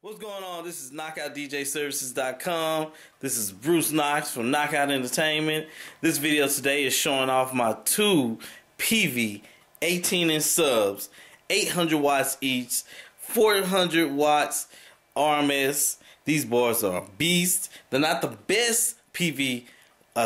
What's going on? This is KnockoutDJServices.com. This is Bruce Knox from Knockout Entertainment. This video today is showing off my two Peavey 18-inch subs, 800 watts each, 400 watts RMS. These boards are beasts. They're not the best Peavey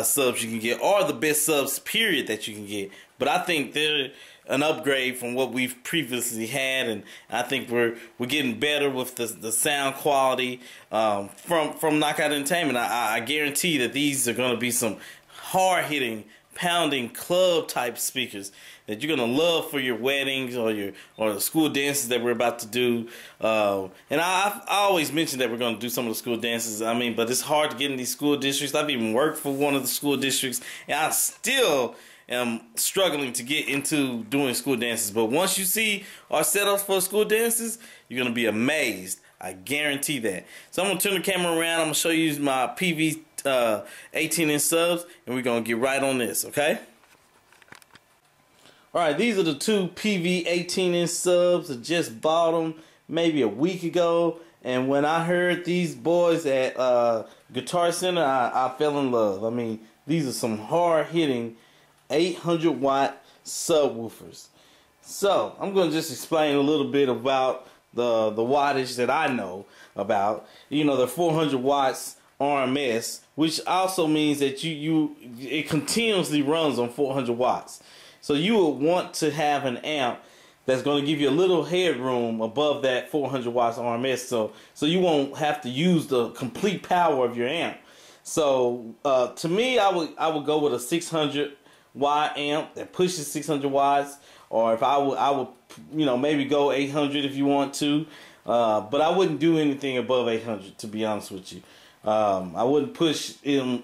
subs you can get, or the best subs period that you can get, but I think they're an upgrade from what we've previously had, and I think we're getting better with the sound quality from Knockout Entertainment. I guarantee that these are going to be some hard-hitting, pounding club type speakers that you're gonna love for your weddings or the school dances that we're about to do. And I always mention that we're gonna do some of the school dances. I mean, but it's hard to get in these school districts. I've even worked for one of the school districts, and I still am struggling to get into doing school dances. But once you see our setups for school dances, you're gonna be amazed. I guarantee that. So I'm gonna turn the camera around. I'm gonna show you my Peavey 18-inch subs, and we're gonna get right on this, okay? Alright, these are the two Peavey 18-inch subs. I just bought them maybe a week ago, and when I heard these boys at Guitar Center, I fell in love. I mean, these are some hard-hitting 800 watt subwoofers. So I'm going to just explain a little bit about the wattage that I know about. You know, they're 400 watts RMS, which also means that it continuously runs on 400 watts. So you will want to have an amp that's going to give you a little headroom above that 400 watts RMS, so you won't have to use the complete power of your amp. So to me, I would go with a 600 watt amp that pushes 600 watts, or if I would you know, maybe go 800 if you want to, but I wouldn't do anything above 800, to be honest with you. I wouldn't push them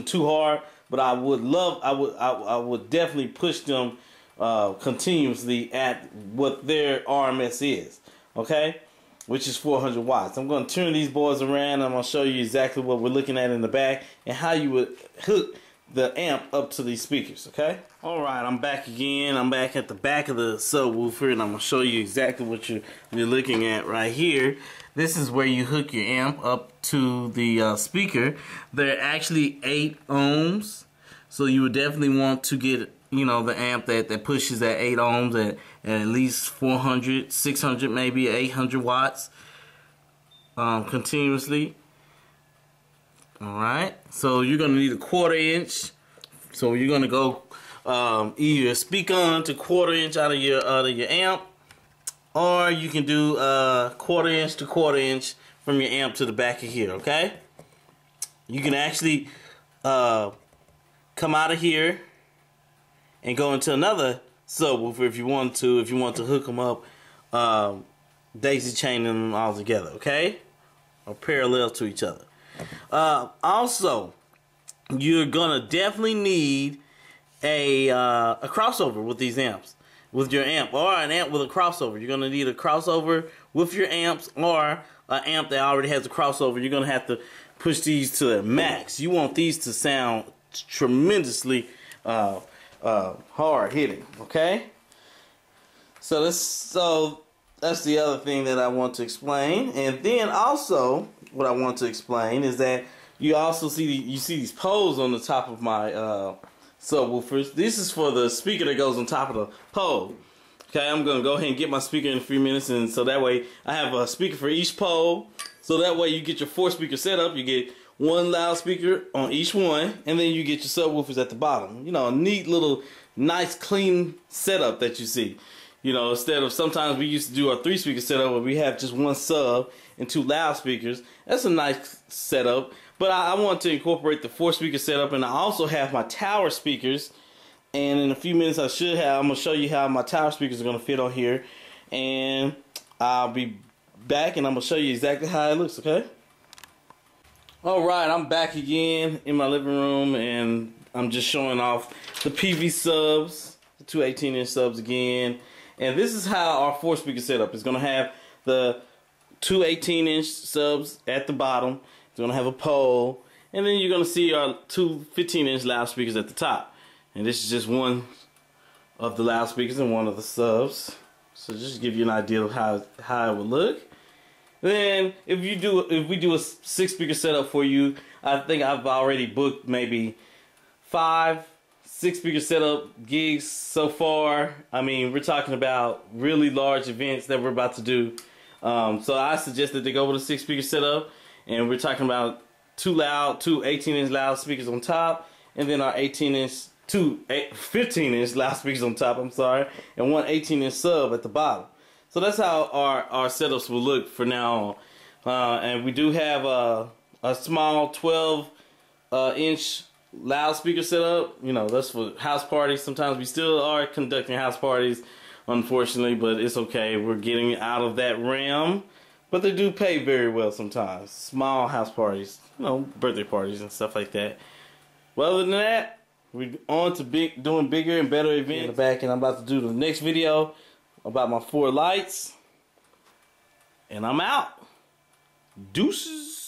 too hard, but I would definitely push them continuously at what their RMS is, okay, which is 400 watts. I'm going to turn these boards around, and I'm going to show you exactly what we're looking at in the back and how you would hook the amp up to these speakers, okay? Alright, I'm back again. I'm back at the back of the subwoofer, and I'm going to show you exactly what you're looking at right here. This is where you hook your amp up to the speaker. They're actually 8 ohms, so you would definitely want to get, you know, the amp that pushes at 8 ohms at least 400, 600, maybe 800 watts continuously. Alright, so you're going to need a 1/4 inch. So you're going to go either speak on to 1/4 inch out of your amp, or you can do 1/4 inch to 1/4 inch from your amp to the back of here, okay? You can actually come out of here and go into another subwoofer if you want to hook them up, daisy chaining them all together, okay? Or parallel to each other. Also, you're gonna definitely need a crossover with these amps, with your amp, or an amp with a crossover. You're gonna need a crossover with your amps, or an amp that already has a crossover. You're gonna have to push these to their max. You want these to sound tremendously hard hitting, okay? So that's the other thing that I want to explain. And then also what I want to explain is that you also see these poles on the top of my subwoofers. This is for the speaker that goes on top of the pole. Okay, I'm gonna go ahead and get my speaker in a few minutes, and so that way I have a speaker for each pole. So that way you get your 4-speaker setup. You get one loudspeaker on each one, and then you get your subwoofers at the bottom. You know, a neat little, nice, clean setup that you see. You know, instead of sometimes we used to do our 3-speaker setup where we have just one sub and 2 loudspeakers. That's a nice setup. But I want to incorporate the 4-speaker setup, and I also have my tower speakers. And in a few minutes I'm going to show you how my tower speakers are going to fit on here. And I'll be back, and I'm going to show you exactly how it looks, okay? Alright, I'm back again in my living room, and I'm just showing off the Peavey subs, the two 18-inch subs again. And this is how our 4-speaker setup is going to have the two 18-inch subs at the bottom. It's going to have a pole, and then you're going to see our two 15-inch loudspeakers at the top. And this is just one of the loudspeakers and one of the subs. So just to give you an idea of how it would look. Then if we do a 6-speaker setup for you, I think I've already booked maybe 5 6-speaker setup gigs so far. I mean, we're talking about really large events that we're about to do. So I suggested to go with a 6-speaker setup, and we're talking about two 18-inch loudspeakers on top, and then our 15-inch loudspeakers on top, I'm sorry, and one 18-inch sub at the bottom. So that's how our setups will look for now on. And we do have a small 12-inch loudspeaker setup. You know, that's for house parties. Sometimes we still are conducting house parties, unfortunately, but it's okay. We're getting out of that realm. But they do pay very well sometimes. Small house parties, you know, birthday parties and stuff like that. Well, other than that, we're on to doing bigger and better events in the back, and I'm about to do the next video about my 4 lights. And I'm out. Deuces.